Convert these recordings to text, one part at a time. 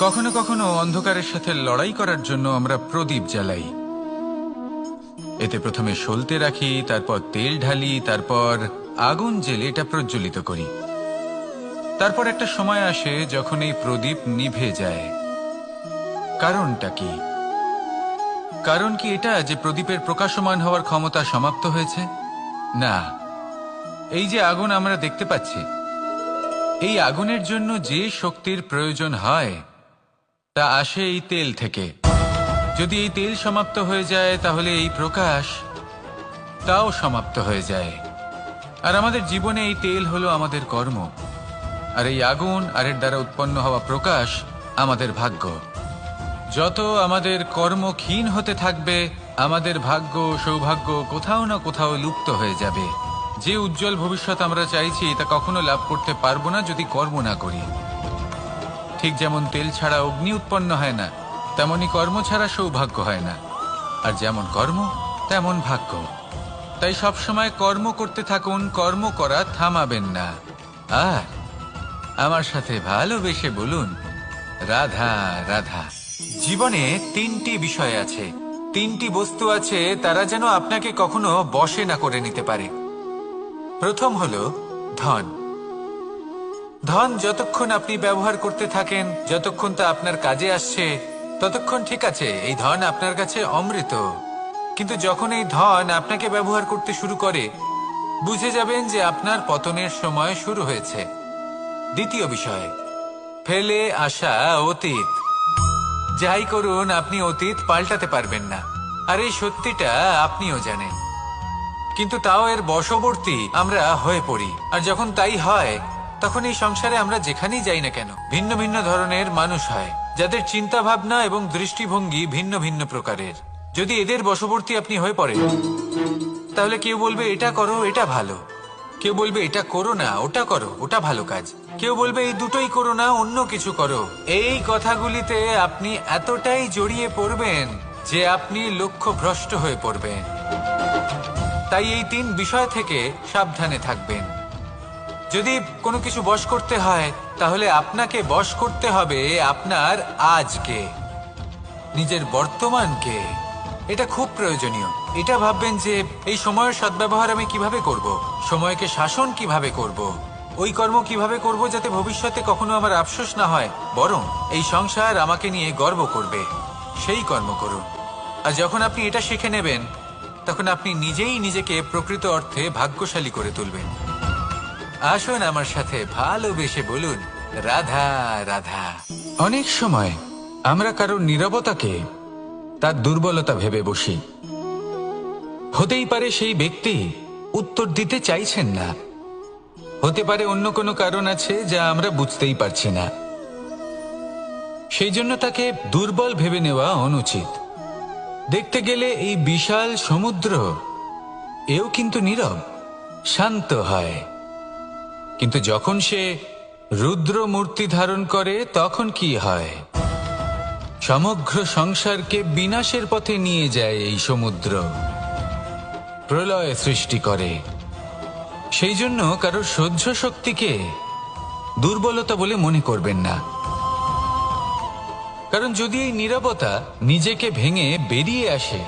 কখনো কখনো অন্ধকারের সাথে লড়াই করার জন্য আমরা প্রদীপ জ্বালাই। এতে প্রথমে সলতে রাখি, তারপর তেল ঢালি, তারপর আগুন জ্বেলে এটা প্রজ্বলিত করি। তারপর একটা সময় আসে যখন এই প্রদীপ নিভে যায়। কারণটা কি? কারণ কি এটা যে প্রদীপের প্রকাশমান হওয়ার ক্ষমতা সমাপ্ত হয়েছে? না, এই যে আগুন আমরা দেখতে পাচ্ছি, এই আগুনের জন্য যে শক্তির প্রয়োজন হয় তা আসে এই তেল থেকে। যদি এই তেল সমাপ্ত হয়ে যায় তাহলে এই প্রকাশ তাও সমাপ্ত হয়ে যায়। আর আমাদের জীবনে এই তেল হলো আমাদের কর্ম, আর এই আগুন আর এর দ্বারা উৎপন্ন হওয়া প্রকাশ আমাদের ভাগ্য। যত আমাদের কর্ম ক্ষীণ হতে থাকবে, আমাদের ভাগ্য সৌভাগ্য কোথাও না কোথাও লুপ্ত হয়ে যাবে। যে উজ্জ্বল ভবিষ্যৎ আমরা চাইছি তা কখনো লাভ করতে পারবো না যদি কর্ম না করি। ঠিক যেমন তেল ছাড়া অগ্নি উৎপন্ন হয় না, তেমনি কর্ম ছাড়া সৌভাগ্য হয় না। আর যেমন কর্ম তেমন ভাগ্য। তাই সবসময় কর্ম করতে থাকুন, কর্ম করা থামাবেন না। আর আমার সাথে ভালোবেসে বলুন, রাধা রাধা। জীবনে তিনটি বিষয় আছে, তিনটি বস্তু আছে, তারা যেন আপনাকে কখনো বশে না করে নিতে পারে। প্রথম হলো ধন। ধন যতক্ষণ আপনি ব্যবহার করতে থাকেন, যতক্ষণ তা আপনার কাজে আসছে, ততক্ষণ ঠিক আছে, এই ধন আপনার কাছে অমৃত। কিন্তু যখন এই ধন আপনাকে ব্যবহার করতে শুরু করে, বুঝে যাবেন যে আপনার পতনের সময় শুরু হয়েছে। দ্বিতীয় বিষয়, ফেলে আসা অতীত। যাই করুন, আপনি অতীত পাল্টাতে পারবেন না, আর এই সত্যিটা আপনিও জানেন। কিন্তু তাও এর বশবর্তী আমরা হয়ে পড়ি। আর যখন তাই হয়, তখন এই সংসারে আমরা যেখানেই যাই না কেন, ভিন্ন ভিন্ন ধরনের মানুষ হয়, যাদের চিন্তা ভাবনা এবং দৃষ্টিভঙ্গি ভিন্ন ভিন্ন প্রকারের। যদি এদের বশবর্তী আপনি হয়ে পড়েন, তাহলে কেউ বলবে এটা করো, এটা ভালো। কেউ বলবে এটা করো না, ওটা করো, ওটা ভালো কাজ। কেউ বলবে এই দুটোই করো না, অন্য কিছু করো। এই কথাগুলিতে আপনি এতটাই জড়িয়ে পড়বেন যে আপনি লক্ষ্যভ্রষ্ট হয়ে পড়বেন। তাই এই তিন বিষয় থেকে সাবধানে থাকবেন। যদি কোনো কিছু বশ করতে হয়, তাহলে আপনাকে বশ করতে হবে আপনার আজকে, নিজের বর্তমানকে। এটা খুব প্রয়োজনীয়। এটা ভাববেন যে এই সময়ের সদ্ব্যবহার আমি কিভাবে করব, সময়কে শাসন কিভাবে করব, ওই কর্ম কিভাবে করব যাতে ভবিষ্যতে কখনো আমার আফসোস না হয়, বরং এই সংসার আমাকে নিয়ে গর্ব করবে, সেই কর্ম করুন। আর যখন আপনি এটা শিখে নেবেন, তখন আপনি নিজেই নিজেকে প্রকৃত অর্থে ভাগ্যশালী করে তুলবেন। আসুন আমার সাথে ভালোবেসে বলুন, রাধা রাধা। অনেক সময় আমরা কারোর নীরবতাকে তার দুর্বলতা ভেবে বসি। হতেই পারে সেই ব্যক্তি উত্তর দিতে চাইছেন না, হতে পারে অন্য কোনো কারণ আছে যা আমরা বুঝতেই পারছি না। সেই জন্য তাকে দুর্বল ভেবে নেওয়া অনুচিত। দেখতে গেলে এই বিশাল সমুদ্র এও কিন্তু নীরব, শান্ত হয়। কিন্তু যখন সে রুদ্র মূর্তি ধারণ করে, তখন কি হয়? সমগ্র সংসারকে বিনাশের পথে নিয়ে যায় এই সমুদ্র, প্রলয় সৃষ্টি করে। সেই জন্য কারোর সহ্য শক্তিকে দুর্বলতা বলে মনে করবেন না। কারণ যদি এই নীরবতা নিজেকে ভেঙে বেরিয়ে আসে,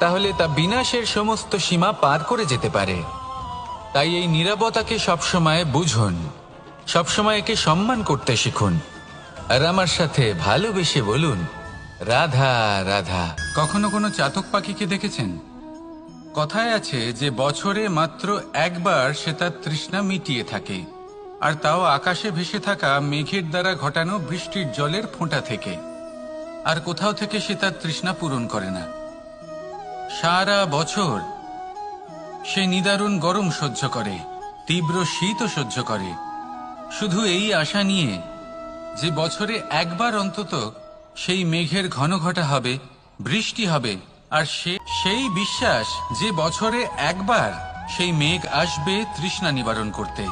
তাহলে তা বিনাশের সমস্ত সীমা পার করে যেতে পারে। তাই এই নীরবতাকে সবসময় বুঝুন, সবসময় একে সম্মান করতে শিখুন। আর আমার সাথে ভালোবেসে বলুন, রাধা রাধা। কখনো কোনো চাতক পাখিকে দেখেছেন? কথায় আছে যে বছরে মাত্র একবার সে তার তৃষ্ণা মিটিয়ে থাকে, আর তাও আকাশে ভেসে থাকা মেঘের দ্বারা ঘটানো বৃষ্টির জলের ফোঁটা থেকে। আর কোথাও থেকে সে তার তৃষ্ণা পূরণ করে না। সারা বছর সে নিদারুণ গরম সহ্য করে, তীব্র শীতও সহ্য করে, শুধু এই আশা নিয়ে যে বছরে একবার অন্তত সেই মেঘের ঘন ঘটা হবে, বৃষ্টি হবে। আর সেই বিশ্বাস যে বছরে একবার সেই মেঘ আসবে তৃষ্ণা নিবারণ করতে।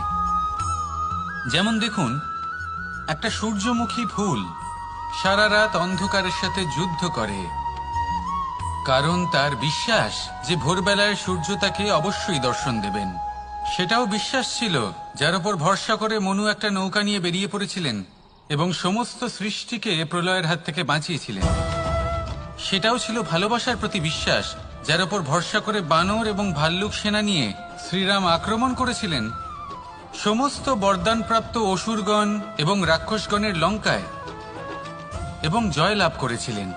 যেমন দেখুন, একটা সূর্যমুখী ফুল সারা রাত অন্ধকারের সাথে যুদ্ধ করে, কারণ তার বিশ্বাস যে ভোরবেলায় সূর্য তাকে অবশ্যই দর্শন দেবেন। সেটাও বিশ্বাস ছিল যার উপর ভরসা করে মনু একটা নৌকা নিয়ে বেরিয়ে পড়েছিলেন এবং সমস্ত সৃষ্টিকে প্রলয়ের হাত থেকে বাঁচিয়েছিলেন। সেটাও ছিল ভালোবাসার প্রতি বিশ্বাস, যার উপর ভরসা করে বানর এবং ভাল্লুক সেনা নিয়ে শ্রীরাম আক্রমণ করেছিলেন সমস্ত বরদানপ্রাপ্ত অসুরগণ এবং রাক্ষসগণের লঙ্কায় এবং জয় লাভ করেছিলেন।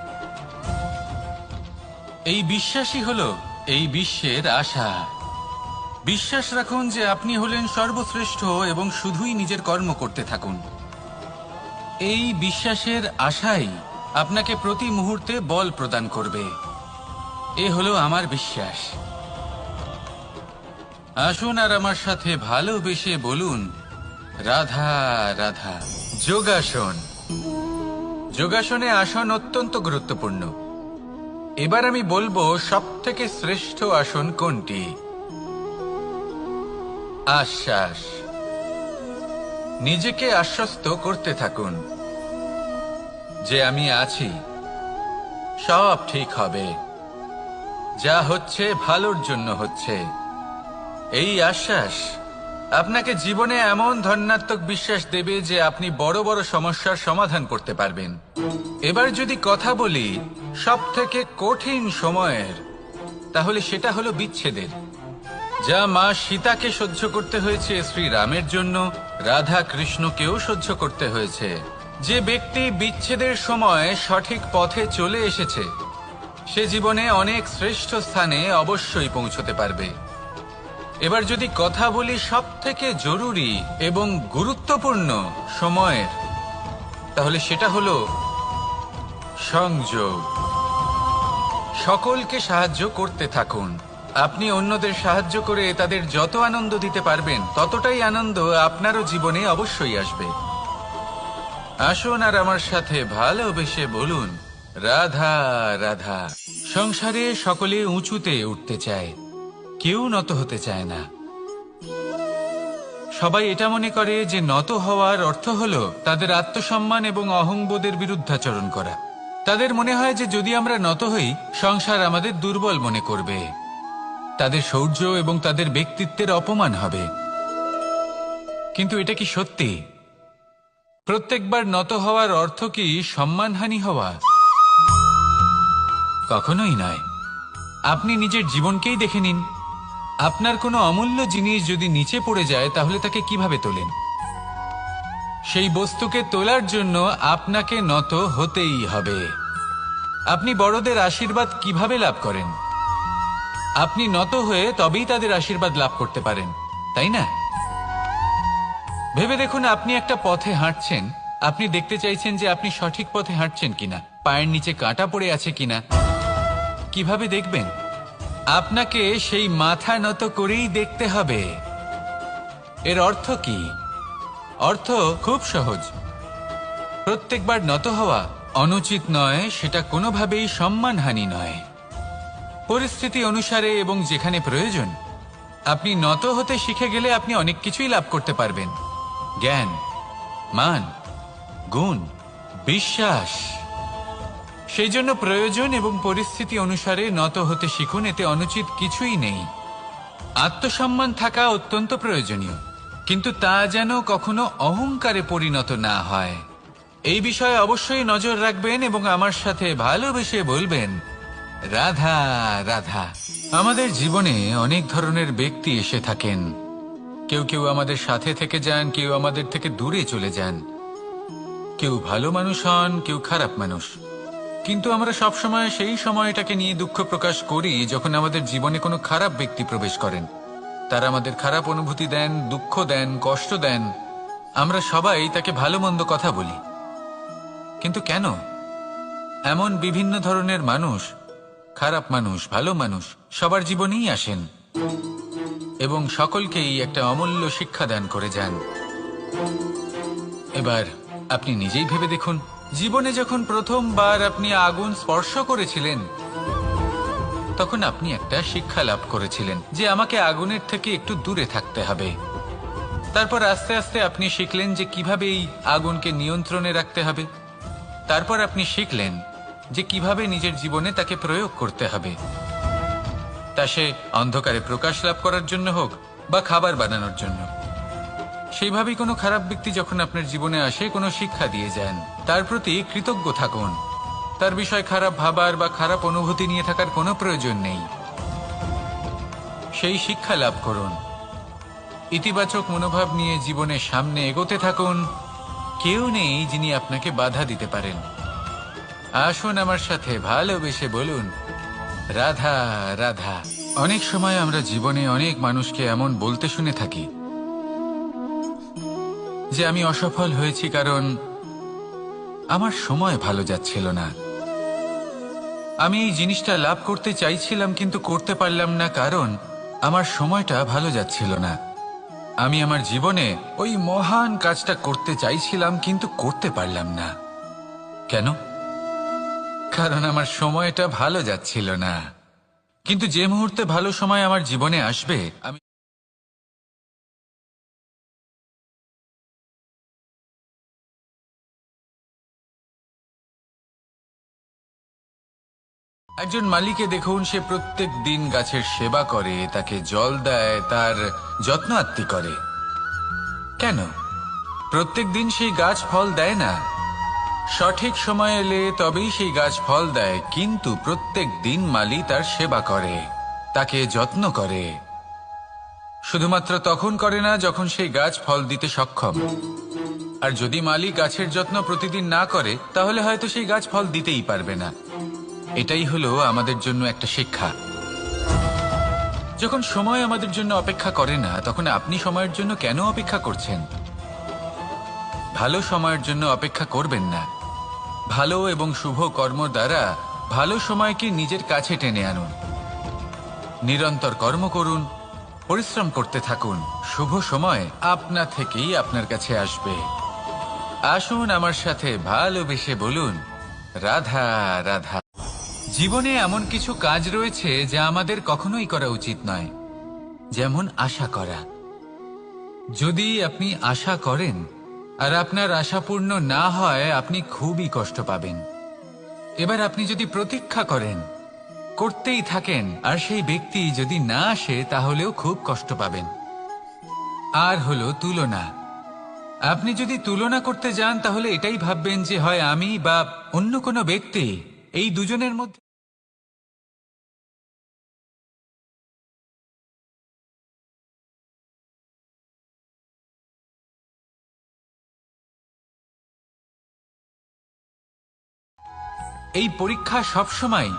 এই বিশ্বাসই হল এই বিশ্বের আশা। বিশ্বাস রাখুন যে আপনি হলেন সর্বশ্রেষ্ঠ এবং শুধুই নিজের কর্ম করতে থাকুন। এই বিশ্বাসের আশাই আপনাকে প্রতি মুহূর্তে বল প্রদান করবে। এ হলো আমার বিশ্বাস। আসুন আর আমার সাথে ভালোবেসে বলুন, রাধা রাধা। যোগাসন। যোগাসনে আসন অত্যন্ত গুরুত্বপূর্ণ। এবার আমি বলবো সবথেকে শ্রেষ্ঠ আসন কোনটি। আশ্বাস। নিজেকে আশ্বস্ত করতে থাকুন যে আমি আছি, সব ঠিক হবে, যা হচ্ছে ভালোর জন্য হচ্ছে। এই আশ্বাস আপনাকে জীবনে এমন ধন্যাত্মক বিশ্বাস দেবে যে আপনি বড় বড় সমস্যার সমাধান করতে পারবেন। এবার যদি কথা বলি সবথেকে কঠিন সময়ের, তাহলে সেটা হলো বিচ্ছেদের। যা মা সীতাকে সহ্য করতে হয়েছে শ্রীরামের জন্য, রাধা কৃষ্ণকেও সহ্য করতে হয়েছে। যে ব্যক্তি বিচ্ছেদের সময় সঠিক পথে চলে এসেছে, সে জীবনে অনেক শ্রেষ্ঠ স্থানে অবশ্যই পৌঁছতে পারবে। এবার যদি কথা বলি সবথেকে জরুরি এবং গুরুত্বপূর্ণ সময়ের, তাহলে সেটা হলো সংযোগ। সকলকে সাহায্য করতে থাকুন। আপনি অন্যদের সাহায্য করে তাদের যত আনন্দ দিতে পারবেন, ততটাই আনন্দ আপনারও জীবনে অবশ্যই আসবে। আসুন আর আমার সাথে ভালোবেসে বলুন, রাধা রাধা। সংসারে সকলে উঁচুতে উঠতে চায়, কেউ নত হতে চায় না। সবাই এটা মনে করে যে নত হওয়ার অর্থ হলো তাদের আত্মসম্মান এবং অহংবোধের বিরুদ্ধাচরণ করা। তাদের মনে হয় যে যদি আমরা নত হই, সংসার আমাদের দুর্বল মনে করবে, তাদের শৌর্য এবং তাদের ব্যক্তিত্বের অপমান হবে। কিন্তু এটা কি সত্যি? প্রত্যেকবার নত হওয়ার অর্থ কি সম্মানহানি হওয়া? কখনোই নয়। আপনি নিজের জীবনকেই দেখে নিন। আপনার কোনো অমূল্য জিনিস যদি নিচে পড়ে যায়, তাহলে তাকে কিভাবে তোলেন? সেই বস্তুকে তোলার জন্য আপনাকে নত হতেই হবে। আপনি বড়দের আশীর্বাদ কিভাবে লাভ করেন? আপনি নত হয়ে তবেই তাদের আশীর্বাদ লাভ করতে পারেন, তাই না? ভেবে দেখুন, আপনি একটা পথে হাঁটছেন, আপনি দেখতে চাইছেন যে আপনি সঠিক পথে হাঁটছেন কিনা, পায়ের নিচে কাঁটা পড়ে আছে কিনা। কিভাবে দেখবেন? আপনাকে সেই মাথা নত করেই দেখতে হবে। এর অর্থ কি? অর্থ খুব সহজ। প্রত্যেকবার নত হওয়া অনুচিত নয়, সেটা কোনোভাবেই সম্মানহানি নয়। পরিস্থিতি অনুসারে এবং যেখানে প্রয়োজন, আপনি নত হতে শিখে গেলে আপনি অনেক কিছুই লাভ করতে পারবেন। জ্ঞান, মান, গুণ, বিশ্বাস। সেই জন্য প্রয়োজন এবং পরিস্থিতি অনুসারে নত হতে শিখুন। এতে অনুচিত কিছুই নেই। আত্মসম্মান থাকা অত্যন্ত প্রয়োজনীয়, কিন্তু তা যেন কখনো অহংকারে পরিণত না হয়। এই বিষয়ে অবশ্যই নজর রাখবেন এবং আমার সাথে ভালোবেসে বলবেন, রাধা রাধা। আমাদের জীবনে অনেক ধরনের ব্যক্তি এসে থাকেন। কেউ কেউ আমাদের সাথে থেকে যান, কেউ আমাদের থেকে দূরে চলে যান। কেউ ভালো মানুষ হন, কেউ খারাপ মানুষ। কিন্তু আমরা সবসময় সেই সময়টাকে নিয়ে দুঃখ প্রকাশ করি যখন আমাদের জীবনে কোনো খারাপ ব্যক্তি প্রবেশ করেন। তারা আমাদের খারাপ অনুভূতি দেন, দুঃখ দেন, কষ্ট দেন। আমরা সবাই তাকে ভালো মন্দ কথা বলি। কিন্তু কেন? এমন বিভিন্ন ধরনের মানুষ, খারাপ মানুষ, ভালো মানুষ, সবার জীবনেই আসেন এবং সকলকেই একটা অমূল্য শিক্ষা দান করে যান। এবার আপনি নিজেই ভেবে দেখুন, জীবনে যখন প্রথমবার আপনি আগুন স্পর্শ করেছিলেন, তখন আপনি একটা শিক্ষা লাভ করেছিলেন যে আমাকে আগুনের থেকে একটু দূরে থাকতে হবে। তারপর আস্তে আস্তে আপনি শিখলেন যে কিভাবে এই আগুনকে নিয়ন্ত্রণে রাখতে হবে। তারপর আপনি শিখলেন যে কিভাবে নিজের জীবনে তাকে প্রয়োগ করতে হবে, তা সে অন্ধকারে প্রকাশ লাভ করার জন্য হোক বা খাবার বানানোর জন্য। সেইভাবেই কোনো খারাপ ব্যক্তি যখন আপনার জীবনে আসে কোনো শিক্ষা দিয়ে যান, তার প্রতি কৃতজ্ঞ থাকুন। তার বিষয় খারাপ ভাবার বা খারাপ অনুভূতি নিয়ে থাকার কোনো প্রয়োজন নেই। সেই শিক্ষা লাভ করুন, ইতিবাচক মনোভাব নিয়ে জীবনের সামনে এগোতে থাকুন। কেউ নেই যিনি আপনাকে বাধা দিতে পারেন। আসুন আমার সাথে ভালোবেসে বলুন, রাধা রাধা। অনেক সময় আমরা জীবনে অনেক মানুষকে এমন বলতে শুনে থাকি যে আমি অসফল হয়েছি কারণ আমার সময় ভালো যাচ্ছিল না। আমি এই জিনিসটা লাভ করতে চাইছিলাম কিন্তু করতে পারলাম না কারণ আমার সময়টা ভালো যাচ্ছিল না। আমি আমার জীবনে ওই মহান কাজটা করতে চাইছিলাম কিন্তু করতে পারলাম না। কেন? কারণ আমার সময়টা ভালো যাচ্ছিল না। কিন্তু যে মুহূর্তে ভালো সময় আমার জীবনে আসবে, আমি একজন মালিকে দেখুন, সে প্রত্যেক দিন গাছের সেবা করে, তাকে জল দেয়, তার যত্ন আত্তি করে। কেন? প্রত্যেক দিন সেই গাছ ফল দেয় না। সঠিক সময় এলে তবেই সেই গাছ ফল দেয়, কিন্তু প্রত্যেক দিন মালি তার সেবা করে, তাকে যত্ন করে। শুধুমাত্র তখন করে না যখন সেই গাছ ফল দিতে সক্ষম। আর যদি মালি গাছের যত্ন প্রতিদিন না করে তাহলে হয়তো সেই গাছ ফল দিতেই পারবে না। এটাই হলো আমাদের জন্য একটা শিক্ষা। যখন সময় আমাদের জন্য অপেক্ষা করে না, তখন আপনি সময়ের জন্য কেন অপেক্ষা করছেন? ভালো সময়ের জন্য অপেক্ষা করবেন না। ভালো এবং শুভ কর্ম দ্বারা ভালো সময়কে নিজের কাছে টেনে আনুন। নিরন্তর কর্ম করুন, পরিশ্রম করতে থাকুন। শুভ সময় আপনা থেকেই আপনার কাছে আসবে। আসুন আমার সাথে ভালোবেসে বলুন, রাধা রাধা। জীবনে এমন কিছু কাজ রয়েছে যা আমাদের কখনোই করা উচিত নয়, যেমন আশা করা। যদি আপনি আশা করেন আর আপনার আশা পূর্ণ না হয়, আপনি খুবই কষ্ট পাবেন। এবার আপনি যদি প্রতীক্ষা করেন, করতেই থাকেন, আর সেই ব্যক্তি যদি না আসে তাহলেও খুব কষ্ট পাবেন। আর হলো তুলনা। আপনি যদি তুলনা করতে যান তাহলে এটাই ভাববেন যে হয় আমি বা অন্য কোনো ব্যক্তি, এই দুজনের মধ্যে এই পরীক্ষা সবসময়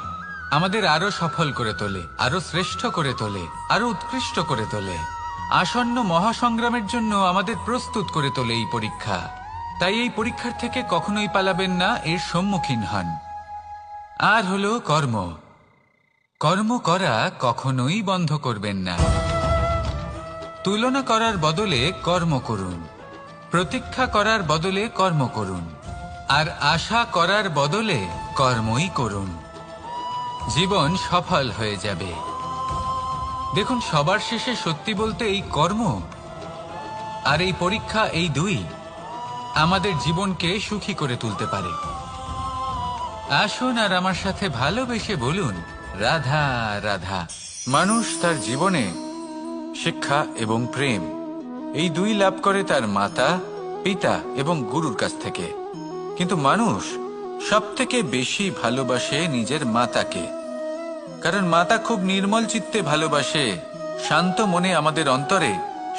আমাদের আরো সফল করে তোলে, আরো শ্রেষ্ঠ করে তোলে, আরো উৎকৃষ্ট করে তোলে। আসন্ন মহাসংগ্রামের জন্য আমাদের প্রস্তুত করে তোলে এই পরীক্ষা। তাই এই পরীক্ষার থেকে কখনোই পালাবেন না, এর সম্মুখীন হন। আর হলো কর্ম। কর্ম করা কখনোই বন্ধ করবেন না। তুলনা করার বদলে কর্ম করুন, প্রতীক্ষা করার বদলে কর্ম করুন, আর আশা করার বদলে কর্মই করুন। জীবন সফল হয়ে যাবে। দেখুন, সবার শেষে সত্যি বলতে এই কর্ম আর এই পরীক্ষা, এই দুই আমাদের জীবনকে সুখী করে তুলতে পারে। আসুন আর আমার সাথে ভালোবেসে বলুন, রাধা রাধা। মানুষ তার জীবনে শিক্ষা এবং প্রেম, এই দুই লাভ করে তার মাতা, পিতা এবং গুরুর কাছ থেকে। কিন্তু মানুষ সব থেকে বেশি ভালোবাসে নিজের মাতাকে, কারণ মাতা খুব নির্মল চিত্তে ভালোবাসে, শান্ত মনে আমাদের অন্তরে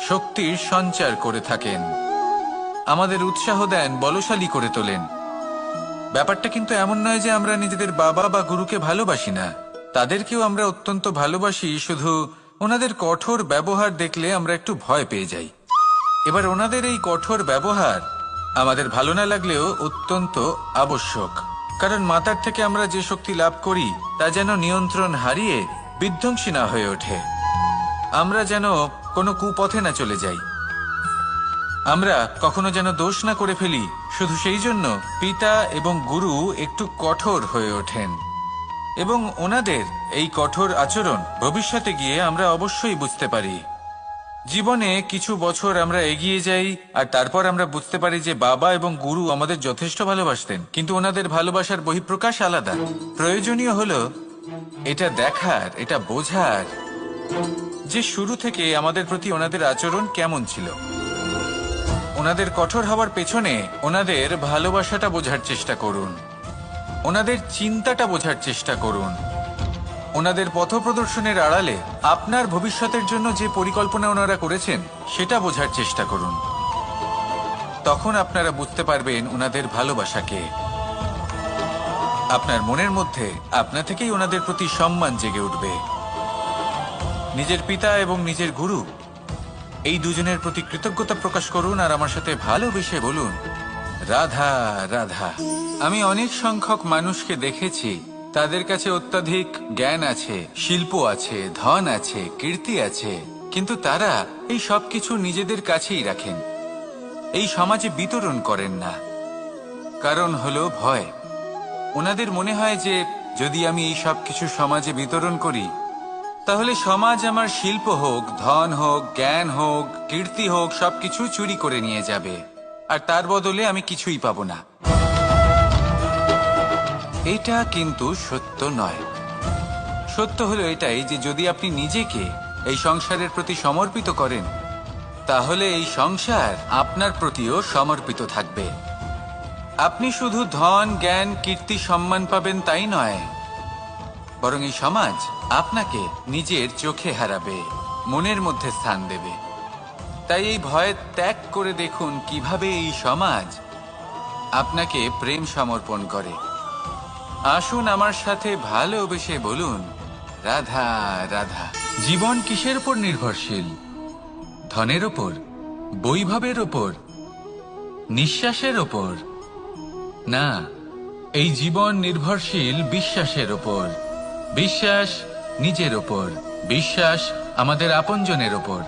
শক্তির সঞ্চার করে থাকেন, আমাদের উৎসাহ দেন, বলশালী করে তোলেন। ব্যাপারটা কিন্তু এমন নয় যে আমরা নিজেদের বাবা বা গুরুকে ভালোবাসি না, তাদেরকেও আমরা অত্যন্ত ভালোবাসি, শুধু ওনাদের কঠোর ব্যবহার দেখলে আমরা একটু ভয় পেয়ে যাই। এবার ওনাদের এই কঠোর ব্যবহার আমাদের ভালো না লাগলেও অত্যন্ত আবশ্যক, কারণ মাতার থেকে আমরা যে শক্তি লাভ করি তা যেন নিয়ন্ত্রণ হারিয়ে বিধ্বংসী না হয়ে ওঠে, আমরা যেন কোনো কুপথে না চলে যাই, আমরা কখনো যেন দোষ না করে ফেলি। শুধু সেই জন্য পিতা এবং গুরু একটু কঠোর হয়ে ওঠেন, এবং ওনাদের এই কঠোর আচরণ ভবিষ্যতে গিয়ে আমরা অবশ্যই বুঝতে পারি। জীবনে কিছু বছর আমরা এগিয়ে যাই আর তারপর আমরা বুঝতে পারি যে বাবা এবং গুরু আমাদের যথেষ্ট ভালোবাসতেন, কিন্তু ওনাদের ভালোবাসার বহিঃপ্রকাশ আলাদা। প্রয়োজনীয় হলো এটা দেখার, এটা বোঝার যে শুরু থেকে আমাদের প্রতি ওনাদের আচরণ কেমন ছিল। ওনাদের কঠোর হওয়ার পেছনে ওনাদের ভালোবাসাটা বোঝার চেষ্টা করুন, ওনাদের চিন্তাটা বোঝার চেষ্টা করুন, ওনাদের পথপ্রদর্শনের আড়ালে আপনার ভবিষ্যতের জন্য যে পরিকল্পনা ওনারা করেছেন সেটা বোঝার চেষ্টা করুন। তখন আপনারা বুঝতে পারবেন ওনাদের ভালোবাসাকে। আপনার মনের মধ্যে আপনা থেকেই ওনাদের প্রতি সম্মান জেগে উঠবে। নিজের পিতা এবং নিজের গুরু এই দুজনের প্রতি কৃতজ্ঞতা প্রকাশ করুন আর আমার সাথে ভালোবেসে বলুন, রাধা রাধা। আমি অনেক সংখ্যক মানুষকে দেখেছি, তাদের কাছে অত্যাধিক জ্ঞান আছে, শিল্প আছে, ধন আছে, কীর্তি আছে, কিন্তু তারা এই সব কিছু নিজেদের কাছেই রাখেন, এই সমাজে বিতরণ করেন না। কারণ হলো ভয়। ওনাদের মনে হয় যে যদি আমি এই সব কিছু সমাজে বিতরণ করি তাহলে সমাজ আমার শিল্প হোক, ধন হোক, জ্ঞান হোক, কীর্তি হোক, সবকিছু চুরি করে নিয়ে যাবে আর তার বদলে আমি কিছুই পাবো না। এটা কিন্তু সত্য নয়। সত্য হলো এটাই যে যদি আপনি নিজেকে এই সংসারের প্রতি সমর্পিত করেন তাহলে এই সংসার আপনার প্রতিও সমর্পিত থাকবে। আপনি শুধু ধন, জ্ঞান, কীর্তি, সম্মান পাবেন তাই নয়, বরং এই সমাজ আপনাকে নিজের চোখে হারাবে, মনের মধ্যে স্থান দেবে। তাই এই ভয় ত্যাগ করে দেখুন কিভাবে এই সমাজ আপনাকে প্রেম সমর্পণ করে। আসুন আমার সাথে ভালোবেসে বলুন, রাধা রাধা। জীবন কিসের উপর নির্ভরশীল? ধনের ওপর, বৈভবের ওপর, নিঃশ্বাসের ওপর? না, এই জীবন নির্ভরশীল বিশ্বাসের ওপর। বিশ্বাস নিজের ওপর, বিশ্বাস আমাদের আপনজনের ওপর।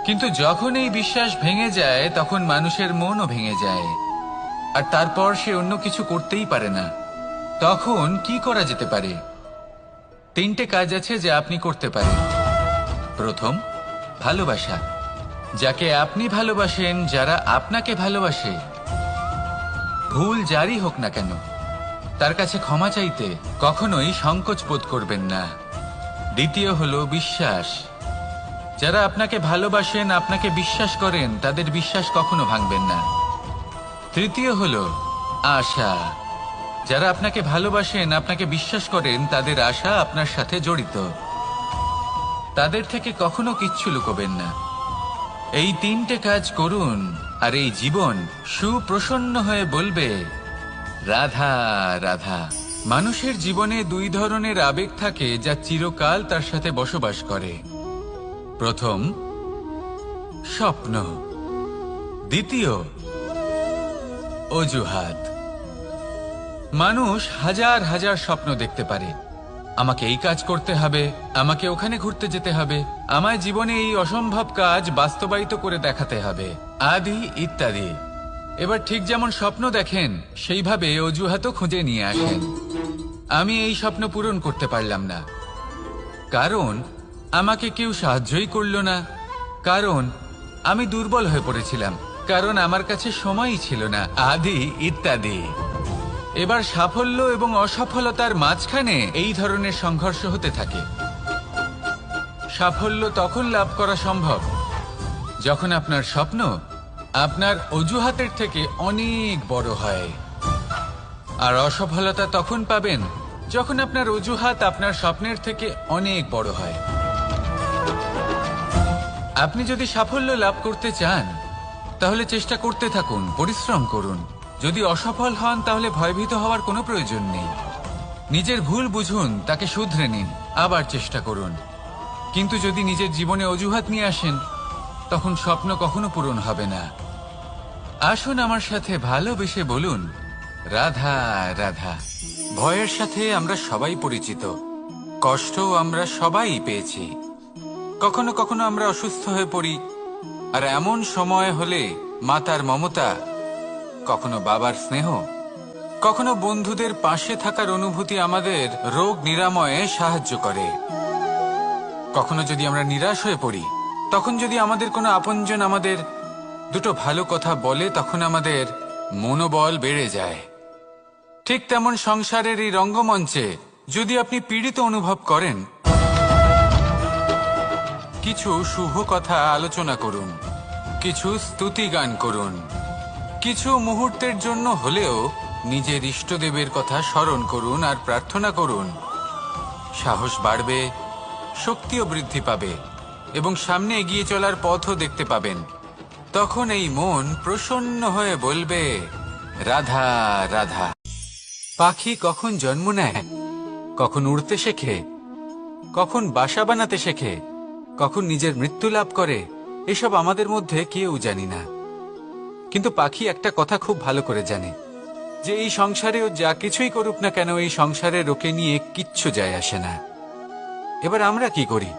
কিন্তু যখন এই বিশ্বাস ভেঙে যায় তখন মানুষের মনও ভেঙে যায় আর তারপর সে অন্য কিছু করতেই পারে না। তখন কি করা যেতে পারে? 3টে কাজ আছে যা আপনি করতে পারেন। প্রথম, ভালোবাসা। যাকে আপনি ভালোবাসেন, যারা আপনাকে ভালোবাসে, ভুল যারই হোক না কেন, তার কাছে ক্ষমা চাইতে কখনোই সংকোচ বোধ করবেন না। দ্বিতীয় হলো বিশ্বাস। যারা আপনাকে ভালোবাসেন, আপনাকে বিশ্বাস করেন, তাদের বিশ্বাস কখনো ভাঙবেন না। তৃতীয় হলো আশা। যারা আপনাকে ভালোবাসেন, আপনাকে বিশ্বাস করেন, তাদের আশা আপনার সাথে জড়িত। তাদের থেকে কখনো কিচ্ছু লুকোবেন না। এই 3টে কাজ করুন আর এই জীবন সুপ্রসন্ন হয়ে বলবে, রাধা রাধা। মানুষের জীবনে 2 ধরনের আবেগ থাকে যা চিরকাল তার সাথে বসবাস করে। প্রথম, স্বপ্ন। দ্বিতীয়, অজুহাত। মানুষ হাজার হাজার স্বপ্ন দেখতে পারে। আমাকে এই কাজ করতে হবে, আমাকে ওখানে ঘুরতে যেতে হবে, আমায় জীবনে এই অসম্ভব কাজ বাস্তবায়িত করে দেখাতে হবে, আদি ইত্যাদি। এবার ঠিক যেমন স্বপ্ন দেখেন সেইভাবে অজুহাতও খুঁজে নিয়ে আসেন। আমি এই স্বপ্ন পূরণ করতে পারলাম না, কারণ আমাকে কেউ সাহায্যই করলো না, কারণ আমি দুর্বল হয়ে পড়েছিলাম, কারণ আমার কাছে সময়ই ছিল না, আদি ইত্যাদি। এবার সাফল্য এবং অসফলতার মাঝখানে এই ধরনের সংঘর্ষ হতে থাকে। সাফল্য তখন লাভ করা সম্ভব যখন আপনার স্বপ্ন আপনার অজুহাতের থেকে অনেক বড় হয়, আর অসফলতা তখন পাবেন যখন আপনার অজুহাত আপনার স্বপ্নের থেকে অনেক বড় হয়। আপনি যদি সাফল্য লাভ করতে চান তাহলে চেষ্টা করতে থাকুন, পরিশ্রম করুন। যদি অসফল হন তাহলে ভয়ভীত হওয়ার কোনো প্রয়োজন নেই। নিজের ভুল বুঝুন, তাকে শুধরে নিন, আবার চেষ্টা করুন। কিন্তু যদি নিজের জীবনে অজুহাত নিয়ে আসেন তখন স্বপ্ন কখনো পূরণ হবে না। আসুন আমার সাথে ভালোবেসে বলুন, রাধা রাধা। ভয়ের সাথে আমরা সবাই পরিচিত, কষ্টও আমরা সবাই পেয়েছি। কখনো কখনো আমরা অসুস্থ হয়ে পড়ি, আর এমন সময় হলে মাতার মমতা, কখনো বাবার স্নেহ, কখনো বন্ধুদের পাশে থাকার অনুভূতি আমাদের রোগ নিরাময়ে সাহায্য করে। কখনো যদি আমরা নিরাশ হয়ে পড়ি, তখন যদি আমাদের কোনো আপনজন আমাদের 2টো ভালো কথা বলে, তখন আমাদের মনোবল বেড়ে যায়। ঠিক তেমন সংসারের এই রঙ্গমঞ্চে যদি আপনি পীড়িত অনুভব করেন, কিছু শুভ কথা আলোচনা করুন। কিছু স্তুতি গান করুন। কিছু মুহূর্তের জন্য হলেও নিজের ইষ্টদেবের কথা স্মরণ করুন আর প্রার্থনা করুন। সাহস বাড়বে, শক্তিও বৃদ্ধি পাবে এবং সামনে এগিয়ে চলার পথও দেখতে পাবেন। তখন এই মন প্রসন্ন হয়ে বলবে, রাধা রাধা। পাখি কখন জন্ম নেয়, কখন উড়তে শেখে, কখন বাসা বানাতে শেখে, কখন নিজের মৃত্যু লাভ করে, এসব আমাদের মধ্যে কেউ জানি না। কিন্তু পাখি একটা কথা খুব ভালো করে জানে, যে এই সংসারেও যা কিছুই করুক না কেন, এই সংসারের ওকে নিয়ে কিচ্ছু যায় আসে না। এবার আমরা কি করি?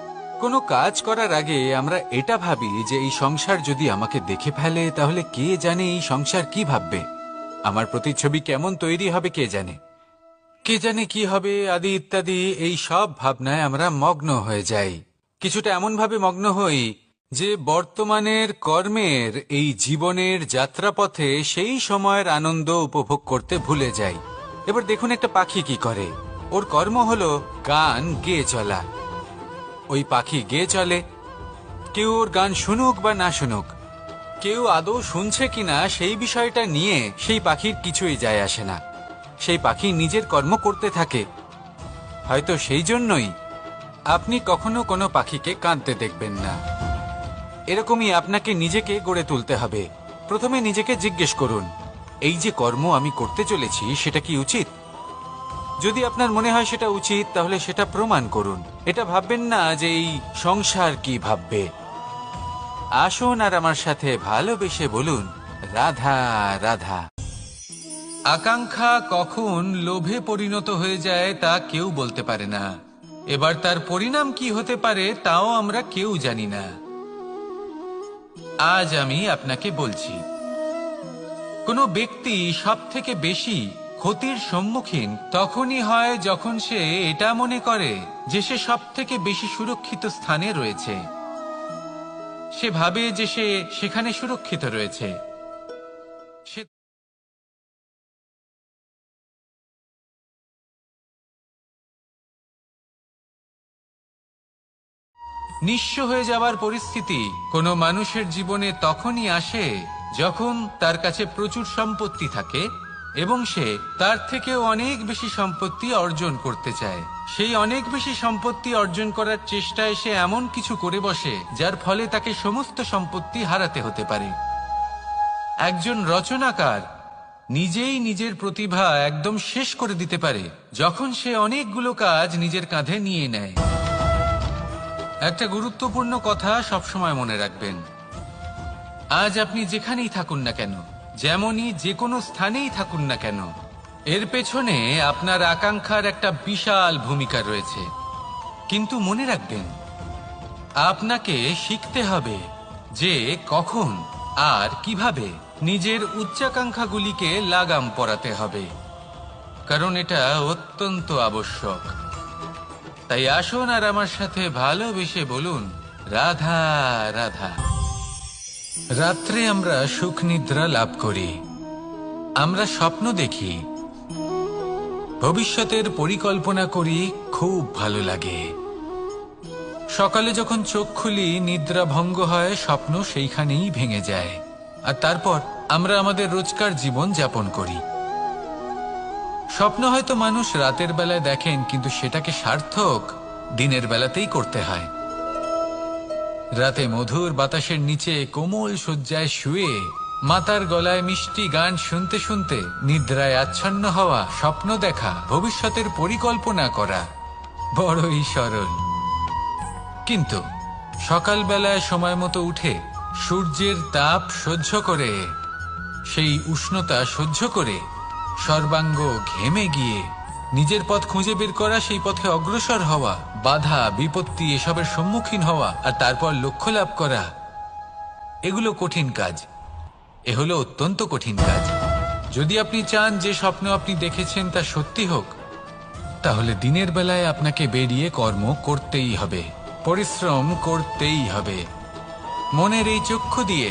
কোনো কাজ করার আগে আমরা এটা ভাবি যে এই সংসার যদি আমাকে দেখে ফেলে তাহলে কে জানে এই সংসার কি ভাববে, আমার প্রতিচ্ছবি কেমন তৈরি হবে কে জানে, কে জানে কি হবে আদি ইত্যাদি। এই সব ভাবনায় আমরা মগ্ন হয়ে যাই। কিছুটা এমন ভাবে মগ্ন হই যে বর্তমানের কর্মের এই জীবনের যাত্রাপথে সেই সময়ের আনন্দ উপভোগ করতে ভুলে যাই। এবার দেখুন একটা পাখি কি করে, ওর কর্ম হলো গান গেয়ে চলা। ওই পাখি গেয়ে চলে, কেউ ওর গান শুনুক বা না শুনুক, কেউ আদৌ শুনছে কিনা সেই বিষয়টা নিয়ে সেই পাখির কিছুই যায় আসে না। সেই পাখি নিজের কর্ম করতে থাকে। হয়তো সেই জন্যই আপনি কখনো কোনো পাখিকে কাঁদতে দেখবেন না। এরকমই আপনাকে নিজেকে গড়ে তুলতে হবে। প্রথমে নিজেকে জিজ্ঞেস করুন, এই যে কর্ম আমি করতে চলেছি সেটা কি উচিত? যদি আপনার মনে হয় সেটা উচিত, তাহলে সেটা প্রমাণ করুন। এটা ভাববেন না যে এই সংসার কি ভাববে। আসুন আর আমার সাথে ভালোবেসে বলুন, রাধা রাধা। আকাঙ্ক্ষা কখন লোভে পরিণত হয়ে যায় তা কেউ বলতে পারে না। এবার তার পরিণাম কি হতে পারে তাও আমরা কেউ জানি না। আজ আমি আপনাকে বলছি, কোনো ব্যক্তি সব থেকে বেশি ক্ষতির সম্মুখীন তখনই হয় যখন সে এটা মনে করে যে সে সব থেকে বেশি সুরক্ষিত স্থানে রয়েছে। সে ভাবে যে সে সেখানে সুরক্ষিত রয়েছে। সে নিঃস্ব হয়ে যাবার পরিস্থিতি কোনো মানুষের জীবনে তখনই আসে যখন তার কাছে প্রচুর সম্পত্তি থাকে এবং সে তার থেকেও অনেক বেশি সম্পত্তি অর্জন করতে চায়। সেই অনেক বেশি সম্পত্তি অর্জন করার চেষ্টায় সে এমন কিছু করে বসে যার ফলে তাকে সমস্ত সম্পত্তি হারাতে হতে পারে। একজন রচনাকার নিজেই নিজের প্রতিভা একদম শেষ করে দিতে পারে যখন সে অনেকগুলো কাজ নিজের কাঁধে নিয়ে নেয়। একটা গুরুত্বপূর্ণ কথা সবসময় মনে রাখবেন, আজ আপনি যেখানেই থাকুন না কেন, যেমনই যে কোনো স্থানেই থাকুন না কেন, এর পেছনে আপনার আকাঙ্ক্ষার একটা বিশাল ভূমিকা রয়েছে। কিন্তু মনে রাখবেন, আপনাকে শিখতে হবে যে কখন আর কিভাবে নিজের উচ্চাকাঙ্ক্ষাগুলিকে লাগাম পরাতে হবে, কারণ এটা অত্যন্ত আবশ্যক। তাই আসুন আর আমার সাথে ভালোবেসে বলুন, রাধা রাধা। রাত্রে আমরা সুখ নিদ্রা লাভ করি, আমরা স্বপ্ন দেখি, ভবিষ্যতের পরিকল্পনা করি, খুব ভালো লাগে। সকালে যখন চোখ খুলি নিদ্রা ভঙ্গ হয়, স্বপ্ন সেইখানেই ভেঙে যায়, আর তারপর আমরা আমাদের রোজকার জীবন যাপন করি। স্বপ্ন হয়তো মানুষ রাতের বেলায় দেখেন, কিন্তু সেটাকে সার্থক দিনের বেলাতেই করতে হয়। রাতে মধুর বাতাসের নিচে কোমল শয্যায় শুয়ে মাতার গলায় মিষ্টি গান শুনতে শুনতে নিদ্রায় আচ্ছন্ন হওয়া, স্বপ্ন দেখা, ভবিষ্যতের পরিকল্পনা করা বড়ই সরল। কিন্তু সকালবেলায় সময় মতো উঠে সূর্যের তাপ সহ্য করে, সেই উষ্ণতা সহ্য করে সর্বাঙ্গ ঘেমে গিয়ে নিজের পথ খুঁজে বের করা, সেই পথে অগ্রসর হওয়া, বাধা বিপত্তি এসবের সম্মুখীন হওয়া আর তারপর লক্ষ্য লাভ করা, এগুলো কঠিন কাজ। এ হলো অত্যন্ত কঠিন কাজ। যদি আপনি চান যে স্বপ্ন আপনি দেখেছেন তা সত্যি হোক, তাহলে দিনের বেলায় আপনাকে বেরিয়ে কর্ম করতেই হবে, পরিশ্রম করতেই হবে। মনের এই চক্ষু দিয়ে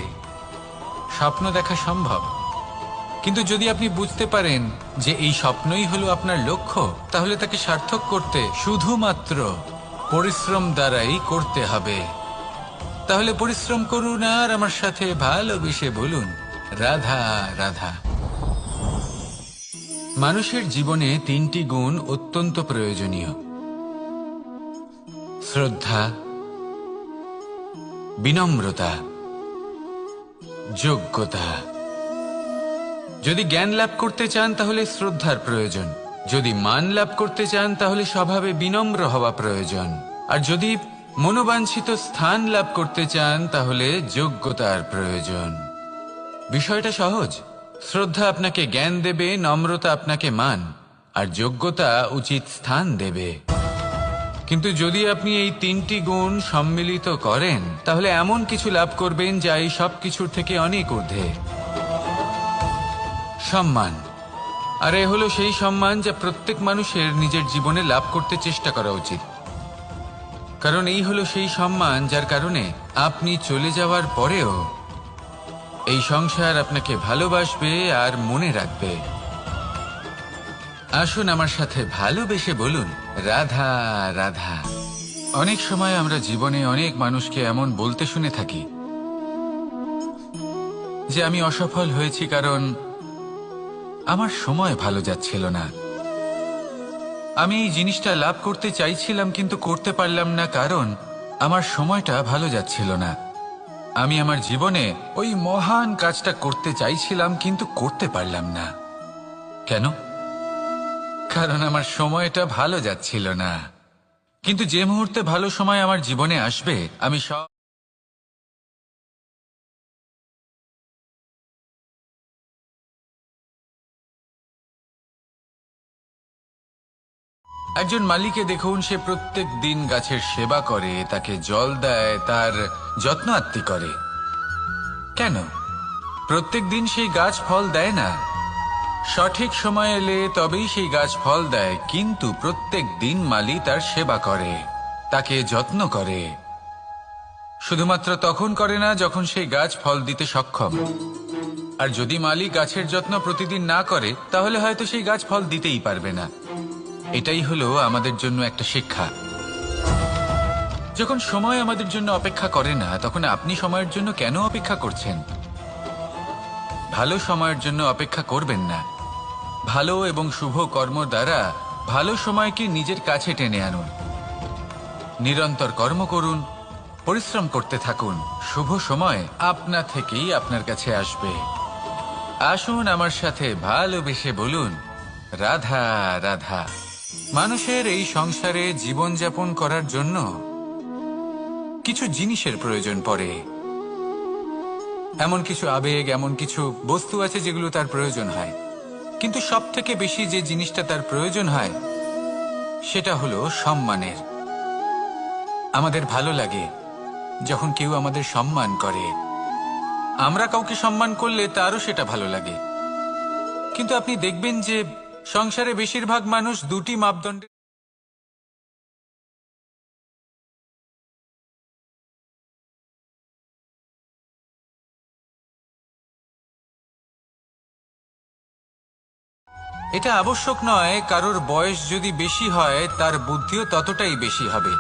স্বপ্ন দেখা সম্ভব, কিন্তু যদি আপনি বুঝতে পারেন যে এই স্বপ্নই হলো আপনার লক্ষ্য, তাহলে তাকে সার্থক করতে শুধুমাত্র পরিশ্রম দ্বারাই করতে হবে। তাহলে পরিশ্রম করুন আর আমার সাথে ভালোবেসে বলুন, রাধা রাধা। মানুষের জীবনে তিনটি গুণ অত্যন্ত প্রয়োজনীয়: শ্রদ্ধা, বিনম্রতা, যোগ্যতা। যদি জ্ঞান লাভ করতে চান তাহলে শ্রদ্ধার প্রয়োজন, যদি মান লাভ করতে চান তাহলে স্বভাবে বিনম্র হওয়া প্রয়োজন, আর যদি মনোবাঞ্ছিত স্থান লাভ করতে চান তাহলে যোগ্যতার প্রয়োজন। বিষয়টা সহজ। শ্রদ্ধা আপনাকে জ্ঞান দেবে, নম্রতা আপনাকে মান, আর যোগ্যতা উচিত স্থান দেবে। কিন্তু যদি আপনি এই তিনটি গুণ সম্মিলিত করেন তাহলে এমন কিছু লাভ করবেন যা এই সব কিছুর থেকে অনেক ঊর্ধ্বে: সম্মান। আর এ হলো সেই সম্মান যা প্রত্যেক মানুষের নিজের জীবনে লাভ করতে চেষ্টা করা উচিত। কারণ এই হলো সেই সম্মান যার কারণে আপনি চলে যাওয়ার পরেও এই সংসার আপনাকে ভালোবাসবে আর মনে রাখবে। আসুন আমার সাথে ভালোবেসে বলুন, রাধা রাধা। অনেক সময় আমরা জীবনে অনেক মানুষকে এমন বলতে শুনে থাকি যে আমি অসফল হয়েছি কারণ আমার সময় ভালো যাচ্ছিল না। আমি এই জিনিসটা লাভ করতে চাইছিলাম কিন্তু করতে পারলাম না কারণ আমার সময়টা ভালো যাচ্ছিল না। আমি আমার জীবনে ওই মহান কাজটা করতে চাইছিলাম কিন্তু করতে পারলাম না। কেন? কারণ আমার সময়টা ভালো যাচ্ছিল না। কিন্তু যে মুহূর্তে ভালো সময় আমার জীবনে আসবে আমি সব একজন মালিকে দেখুন, সে প্রত্যেক দিন গাছের সেবা করে, তাকে জল দেয়, তার যত্ন আত্তি করে। কেন? প্রত্যেক দিন সেই গাছ ফল দেয় না। সঠিক সময় এলে তবেই সেই গাছ ফল দেয়, কিন্তু প্রত্যেক দিন মালি তার সেবা করে, তাকে যত্ন করে। শুধুমাত্র তখন করে না যখন সেই গাছ ফল দিতে সক্ষম। আর যদি মালি গাছের যত্ন প্রতিদিন না করে তাহলে হয়তো সেই গাছ ফল দিতেই পারবে না। এটাই হলো আমাদের জন্য একটা শিক্ষা। যখন সময় আমাদের জন্য অপেক্ষা করে না তখন আপনি সময়ের জন্য কেন অপেক্ষা করছেন? ভালো সময়ের জন্য অপেক্ষা করবেন না। ভালো এবং শুভ কর্ম দ্বারা ভালো সময়কে নিজের কাছে টেনে আনুন। নিরন্তর কর্ম করুন, পরিশ্রম করতে থাকুন। শুভ সময় আপনা থেকেই আপনার কাছে আসবে। আসুন আমার সাথে ভালোবেসে বলুন, রাধা রাধা। মানুষের এই সংসারে জীবনযাপন করার জন্য কিছু জিনিসের প্রয়োজন পড়ে। এমন কিছু আবেগ, এমন কিছু বস্তু আছে যেগুলো তার প্রয়োজন হয়। কিন্তু সব থেকে বেশি যে জিনিসটা তার প্রয়োজন হয় সেটা হলো সম্মানের। আমাদের ভালো লাগে যখন কেউ আমাদের সম্মান করে। আমরা কাউকে সম্মান করলে তারও সেটা ভালো লাগে। কিন্তু আপনি দেখবেন যে সংসারে বেশিরভাগ মানুষ দুটি মাপদণ্ডে এটা আবশ্যক নয় কারোর বয়স যদি বেশি হয় তার বুদ্ধিও ততটাই বেশি হবে।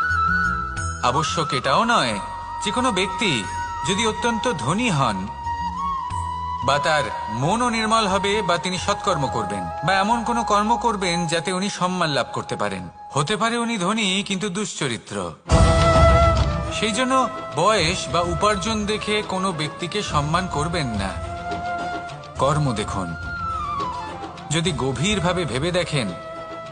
আবশ্যক এটাও নয় যে কোনো ব্যক্তি যদি অত্যন্ত ধনী হন বা তার মনও নির্মল হবে বা তিনি সৎকর্ম করবেন বা এমন কোনো কর্ম করবেন যাতে উনি সম্মান লাভ করতে পারেন। হতে পারে উনি ধনী কিন্তু দুশ্চরিত্র। সেই জন্য বয়স বা উপার্জন দেখে কোনো ব্যক্তিকে সম্মান করবেন না। কর্ম দেখুন। যদি গভীরভাবে ভেবে দেখেন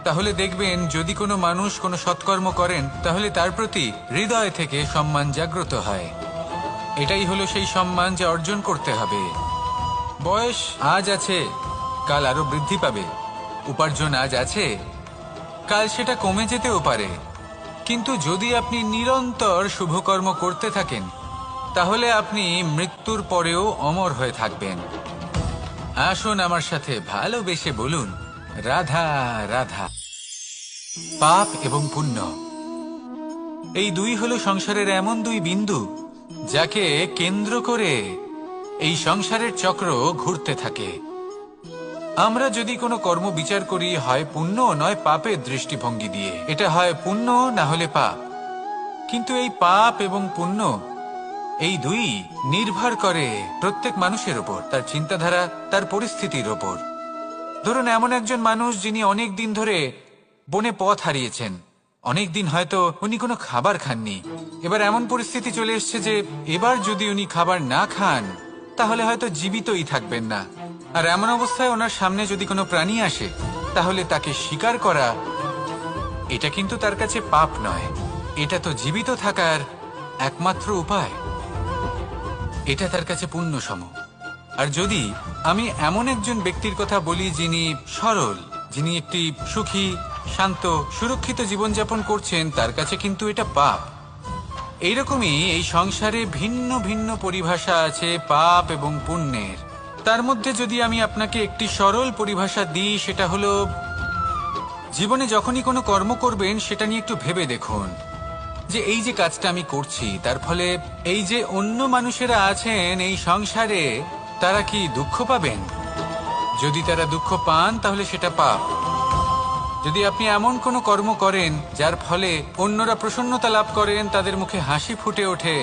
তাহলে দেখবেন যদি কোনো মানুষ কোনো সৎকর্ম করেন তাহলে তার প্রতি হৃদয় থেকে সম্মান জাগ্রত হয়। এটাই হলো সেই সম্মান যা অর্জন করতে হবে। বয়স আজ আছে, কাল আরো বৃদ্ধি পাবে। উপার্জন আজ আছে, কাল সেটা কমে যেতেও পারে। কিন্তু যদি আপনি নিরন্তর শুভকর্ম করতে থাকেন তাহলে আপনি মৃত্যুর পরেও অমর হয়ে থাকবেন। আসুন আমার সাথে ভালোবেসে বলুন, রাধা রাধা। পাপ এবং পুণ্য এই দুই হলো সংসারের এমন দুই বিন্দু যাকে কেন্দ্র করে এই সংসারের চক্র ঘুরতে থাকে। আমরা যদি কোনো কর্ম বিচার করি হয় পুণ্য নয় পাপের দৃষ্টিভঙ্গি দিয়ে, এটা হয় পুণ্য না হলে পাপ। কিন্তু এই পাপ এবং পুণ্য এই দুই নির্ভর করে প্রত্যেক মানুষের ওপর, তার চিন্তাধারা, তার পরিস্থিতির ওপর। ধরুন এমন একজন মানুষ যিনি অনেক দিন ধরে বনে পথ হারিয়েছেন, অনেক দিন হয়তো উনি কোনো খাবার খাননি। এবার এমন পরিস্থিতি চলে এসছে যে এবার যদি উনি খাবার না খান তাহলে হয়তো জীবিতই থাকবেন না। আর এমন অবস্থায় ওনার সামনে যদি কোনো প্রাণী আসে তাহলে তাকে শিকার করা, এটা কিন্তু তার কাছে পাপ নয়, এটা তো জীবিত থাকার একমাত্র উপায়। এটা তার কাছে পুণ্যসম। আর যদি আমি এমন একজন ব্যক্তির কথা বলি যিনি সরল, যিনি একটি সুখী, শান্ত, সুরক্ষিত জীবনযাপন করছেন, তার কাছে কিন্তু এটা পাপ। এইরকমই এই সংসারে ভিন্ন ভিন্ন পরিভাষা আছে পাপ এবং পুণ্যের। তার মধ্যে যদি আমি আপনাকে একটি সরল পরিভাষা দিই, সেটা হলো জীবনে যখনই কোনো কর্ম করবেন সেটা নিয়ে একটু ভেবে দেখুন যে এই যে কাজটা আমি করছি তার ফলে এই যে অন্য মানুষেরা আছেন এই সংসারে, তারা কি দুঃখ পাবেন? যদি তারা দুঃখ পান তাহলে সেটা পাপ। যদি আপনি এমন কোনো কর্ম করেন যার ফলে অন্যরা প্রসন্নতা লাভ করেন, তাদের মুখে হাসি ফুটে ওঠে,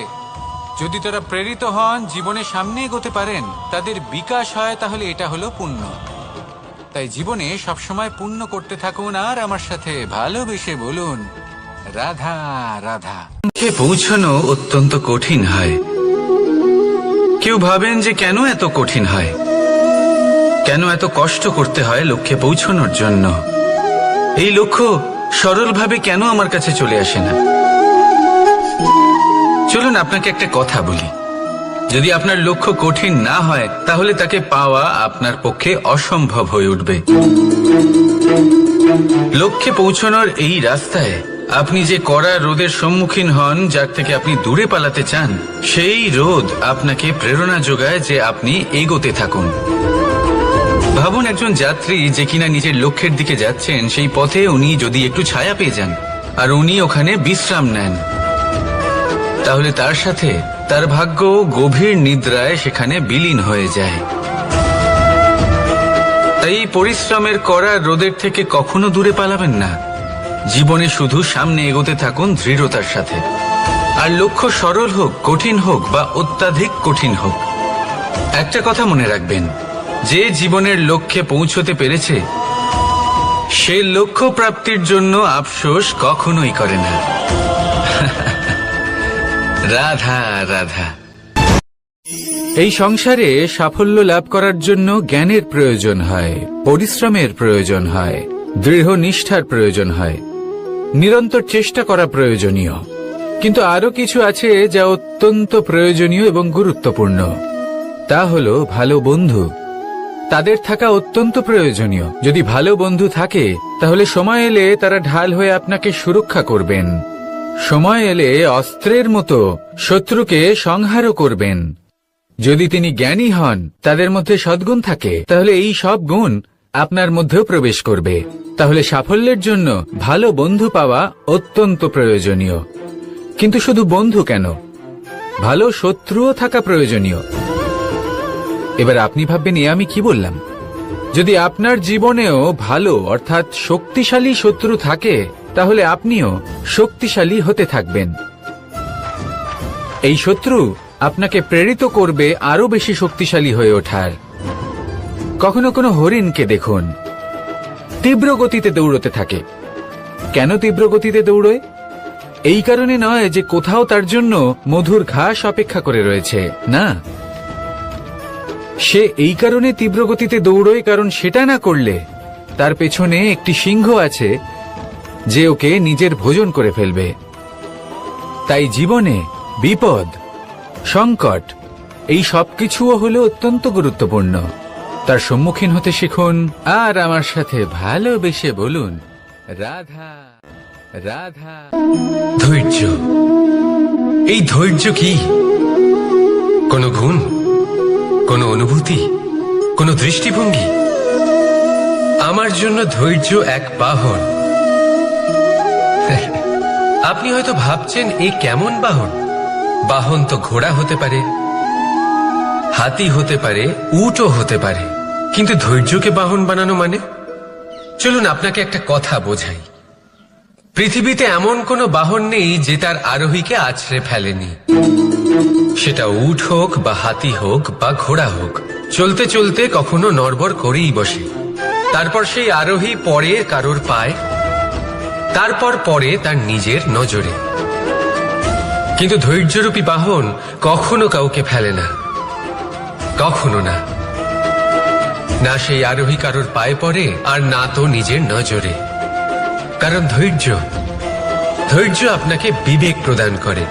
যদি তারা প্রেরিত হন, জীবনে সামনে এগোতে পারেন, তাদের বিকাশ হয়, তাহলে এটা হলো পুণ্য। তাই জীবনে সবসময় পুণ্য করতে থাকুন আর আমার সাথে ভালোবেসে বলুন রাধা রাধা। লক্ষ্যে পৌঁছানো অত্যন্ত কঠিন হয়। কেউ ভাবেন যে কেন এত কঠিন হয়, কেন এত কষ্ট করতে হয় লক্ষ্যে পৌঁছানোর জন্য। এই লক্ষ্য সরলভাবে কেন আমার কাছে চলে আসে না? চলুন আপনাকে একটা কথা বলি, যদি আপনার লক্ষ্য কঠিন না হয় তাহলে তাকে পাওয়া আপনার পক্ষে অসম্ভব হয়ে উঠবে। লক্ষ্যে পৌঁছানোর এই রাস্তায় আপনি যে কড়া রোদের সম্মুখীন হন, যার থেকে আপনি দূরে পালাতে চান, সেই রোদ আপনাকে প্রেরণা যোগায় যে আপনি এগোতে থাকুন। ভাবুন একজন যাত্রী যে কিনা নিজের লক্ষ্যের দিকে যাচ্ছেন, সেই পথে উনি যদি একটু ছায়া পেয়ে যান আর উনি ওখানে বিশ্রাম নেন, তাহলে তার সাথে তার ভাগ্য গভীর নিদ্রায় সেখানে বিলীন হয়ে যায়। তাই পরিশ্রমের কড়া রোদের থেকে কখনো দূরে পালাবেন না। জীবনে শুধু সামনে এগোতে থাকুন দৃঢ়তার সাথে। আর লক্ষ্য সরল হোক, কঠিন হোক বা অত্যাধিক কঠিন হোক, একটা কথা মনে রাখবেন, যে জীবনের লক্ষ্যে পৌঁছতে পেরেছে সে লক্ষ্য প্রাপ্তির জন্য আফসোস কখনোই করে না। রাধা রাধা। এই সংসারে সাফল্য লাভ করার জন্য জ্ঞানের প্রয়োজন হয়, পরিশ্রমের প্রয়োজন হয়, দৃঢ় নিষ্ঠার প্রয়োজন হয়, নিরন্তর চেষ্টা করা প্রয়োজনীয়। কিন্তু আরো কিছু আছে যা অত্যন্ত প্রয়োজনীয় এবং গুরুত্বপূর্ণ। তা হলো ভালো বন্ধু। তাদের থাকা অত্যন্ত প্রয়োজনীয়। যদি ভালো বন্ধু থাকে তাহলে সময় এলে তারা ঢাল হয়ে আপনাকে সুরক্ষা করবেন। সময় এলে অস্ত্রের মতো শত্রুকে সংহারও করবেন। যদি তিনি জ্ঞানী হন, তাদের মধ্যে সদ্গুণ থাকে, তাহলে এই সব গুণ আপনার মধ্যেও প্রবেশ করবে। তাহলে সাফল্যের জন্য ভালো বন্ধু পাওয়া অত্যন্ত প্রয়োজনীয়। কিন্তু শুধু বন্ধু কেন, ভালো শত্রুও থাকা প্রয়োজনীয়। এবার আপনি ভাববেন, এ আমি কি বললাম? যদি আপনার জীবনেও ভালো অর্থাৎ শক্তিশালী শত্রু থাকে, তাহলে আপনিও শক্তিশালী হতে থাকবেন। এই শত্রু আপনাকে প্রেরিত করবে আরো বেশি শক্তিশালী হয়ে ওঠার। কখনো কোনো হরিণকে দেখুন, তীব্র গতিতে দৌড়তে থাকে। কেন তীব্র গতিতে দৌড়য়? এই কারণে নয় যে কোথাও তার জন্য মধুর ঘাস অপেক্ষা করে রয়েছে, না। সে এই কারণে তীব্র গতিতে দৌড়য় কারণ সেটা না করলে তার পেছনে একটি সিংহ আছে যে ওকে নিজের ভোজন করে ফেলবে। তাই জীবনে বিপদ, সংকট, এই সবকিছুও হলো অত্যন্ত গুরুত্বপূর্ণ। তার সম্মুখীন হতে শিখুন আর আমার সাথে ভালোবেসে বলুন রাধা রাধা। ধৈর্য। এই ধৈর্য কি কোনো গুণ, কোনো অনুভূতি, কোনো দৃষ্টিভঙ্গি? আমার জন্য ধৈর্য এক বাহন। আপনি হয়তো ভাবছেন, এ কেমন বাহন? বাহন তো ঘোড়া হতে পারে, হাতি হতে পারে, উটও হতে পারে, কিন্তু ধৈর্যকে বাহন বানানো মানে? চলুন আপনাকে একটা কথা বোঝাই। পৃথিবীতে এমন কোনো বাহন নেই যে তার আরোহীকে আছড়ে ফেলেনি। সেটা উট হোক বা হাতি হোক বা ঘোড়া হোক, চলতে চলতে কখনো নড়বড় করেই বসে। তারপর সেই আরোহী পরে কারোর পায়, তারপর পরে তার নিজের নজরে। কিন্তু ধৈর্যরূপী বাহন কখনো কাউকে ফেলে না, কখনো না। না সেই আরোহী কারোর পায়ে পড়ে, আর না তো নিজের নজরে। কারণ ধৈর্য আপনাকে বিবেক প্রদান করে,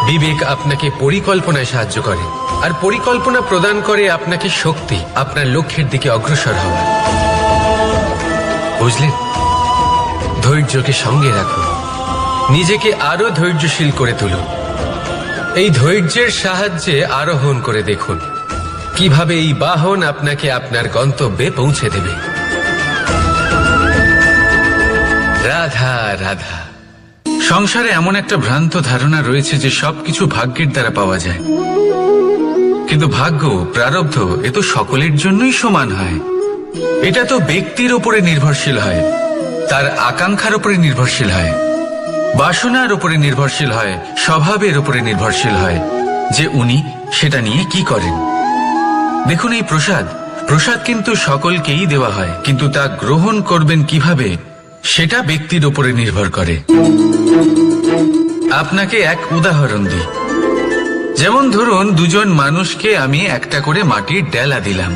বিবেক আপনাকে পরিকল্পনায় সাহায্য করে, আর পরিকল্পনা প্রদান করে আপনাকে শক্তি, আপনার লক্ষ্যের দিকে অগ্রসর হওয়ার। বুঝলেন? ধৈর্যকে সঙ্গে রাখুন, নিজেকে আরো ধৈর্যশীল করে তুলুন। এই ধৈর্যের সাহায্যে আরোহণ করে দেখুন কিভাবে এই বাহন আপনাকে আপনার গন্তব্যে পৌঁছে দেবে। রাধা রাধা। সংসারে এমন একটা ভ্রান্ত ধারণা রয়েছে যে সবকিছু ভাগ্যের দ্বারা পাওয়া যায়, কিন্তু ভাগ্য, প্রারব্ধ এ তো সকলের জন্যই সমান হয়। এটা তো ব্যক্তির উপরে নির্ভরশীল হয়, তার আকাঙ্ক্ষার উপরে নির্ভরশীল হয়, বাসনার উপরে নির্ভরশীল হয়, স্বভাবের উপরে নির্ভরশীল হয় যে উনি সেটা নিয়ে কি করেন। দেখুন, এই প্রসাদ কিন্তু সকলকেই দেওয়া হয়, কিন্তু তা গ্রহণ করবেন কিভাবে সেটা ব্যক্তির উপরে নির্ভর করে। আপনাকে এক উদাহরণ দিই। যেমন ধরুন, দুজন মানুষকে আমি একটা করে মাটির ডেলা দিলাম,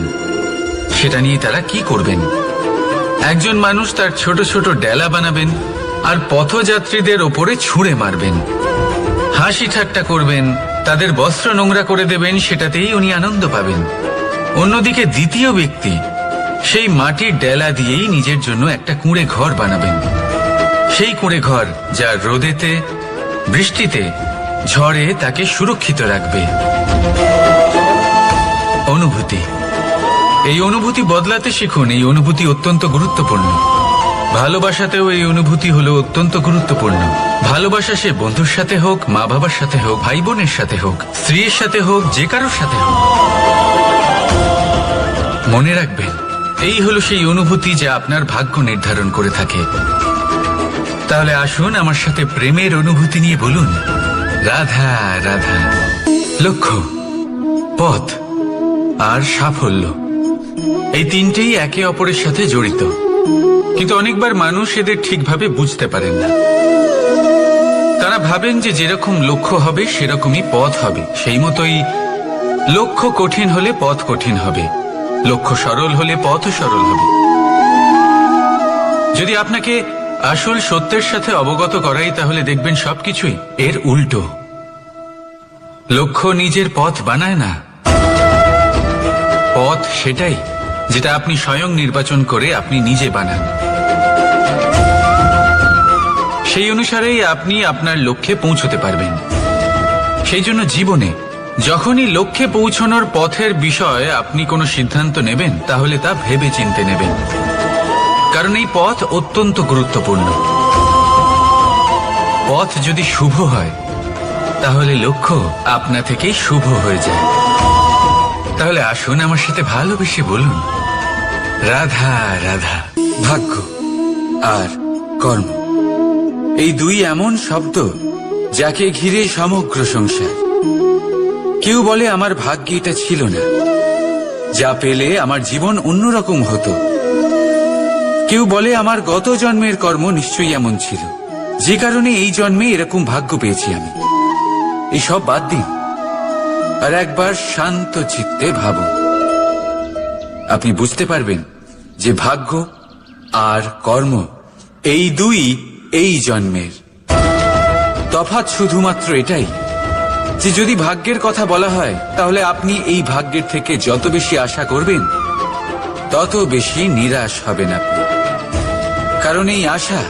সেটা নিয়ে তারা কি করবেন? একজন মানুষ তার ছোট ছোট ডেলা বানাবেন আর পথযাত্রীদের ওপরে ছুঁড়ে মারবেন, হাসি ঠাট্টা করবেন, তাদের বস্ত্র নোংরা করে দেবেন, সেটাতেই উনি আনন্দ পাবেন। অন্যদিকে দ্বিতীয় ব্যক্তি সেই মাটির ডেলা দিয়েই নিজের জন্য একটা কুঁড়ে ঘর বানাবেন। সেই কুঁড়ে ঘর যা রোদেতে, বৃষ্টিতে, ঝড়ে তাকে সুরক্ষিত রাখবে। অনুভূতি, এই অনুভূতি বদলাতে শিখুন। এই অনুভূতি অত্যন্ত গুরুত্বপূর্ণ। ভালোবাসাতেও এই অনুভূতি হলো অত্যন্ত গুরুত্বপূর্ণ। ভালোবাসা সে বন্ধুর সাথে হোক, মা বাবার সাথে হোক, ভাই বোনের সাথে হোক, স্ত্রীর সাথে হোক, যে কারোর সাথে হোক। মনে রাখবেন, এই হলো সেই অনুভূতি যা আপনার ভাগ্য নির্ধারণ করে থাকে। তাহলে আসুন আমার সাথে প্রেমের অনুভূতি নিয়ে বলুন, রাধা রাধা। লক্ষ্য, পথ আর সাফল্য, এই তিনটেই একে অপরের সাথে জড়িত, কিন্তু অনেকবার মানুষ এদের ঠিকভাবে বুঝতে পারেন না। তারা ভাবেন যে যেরকম লক্ষ্য হবে সেরকমই পথ হবে, সেই মতোই লক্ষ্য কঠিন হলে পথ কঠিন হবে, লক্ষ্য সরল হলে পথও সরল হবে। যদি আপনাকে আসল সত্যের সাথে অবগত করাই, তাহলে দেখবেন সবকিছুই এর উল্টো। লক্ষ্য নিজের পথ বানায় না, পথ সেটাই যেটা আপনি স্বয়ং নির্বাচন করে আপনি নিজে বানান। সেই অনুসারেই আপনি আপনার লক্ষ্যে পৌঁছতে পারবেন। সেই জন্য জীবনে যখনই লক্ষ্যে পৌঁছানোর পথের বিষয়ে আপনি কোনো সিদ্ধান্ত নেবেন, তাহলে তা ভেবে চিন্তে নেবেন, কারণ এই পথ অত্যন্ত গুরুত্বপূর্ণ। পথ যদি শুভ হয়, তাহলে লক্ষ্য আপনা থেকেই শুভ হয়ে যায়। তাহলে আসুন আমার সাথে ভালোবেসে বলুন, রাধা রাধা। ভাগ্য আর কর্ম, এই দুই এমন শব্দ যাকে ঘিরে সমগ্র সংসার। কেউ বলে আমার ভাগ্যে এটা ছিল না, যা পেলে আমার জীবন অন্যরকম হতো। কেউ বলে আমার গত জন্মের কর্ম নিশ্চয়ই এমন ছিল, যে কারণে এই জন্মে এরকম ভাগ্য পেয়েছি আমি। এসব বাদ দিন আর একবার শান্ত চিত্তে ভাবুন। আপনি বুঝতে পারবেন যে ভাগ্য আর কর্ম এই দুই এই জন্মের। তফাৎ শুধুমাত্র এটাই যে যদি ভাগ্যের কথা বলা হয়, তাহলে আপনি এই ভাগ্যের থেকে যত বেশি আশা করবেন, তত বেশি নিরাশ হবেন আপনি। কারণ এই আশা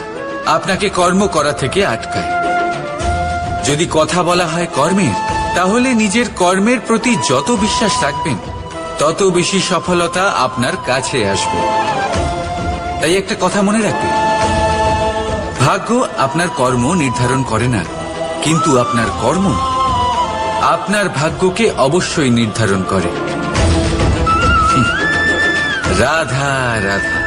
আপনাকে কর্ম করা থেকে আটকায়। যদি কথা বলা হয় কর্মের, তাহলে নিজের কর্মের প্রতি যত বিশ্বাস রাখবেন, তত বেশি সফলতা আপনার কাছে আসবে। তাই একটা কথা মনে রাখবেন, ভাগ্য আপনার কর্ম নির্ধারণ করে না, কিন্তু আপনার কর্ম আপনার ভাগ্যকে অবশ্যই নির্ধারণ করে। রাধা রাধা।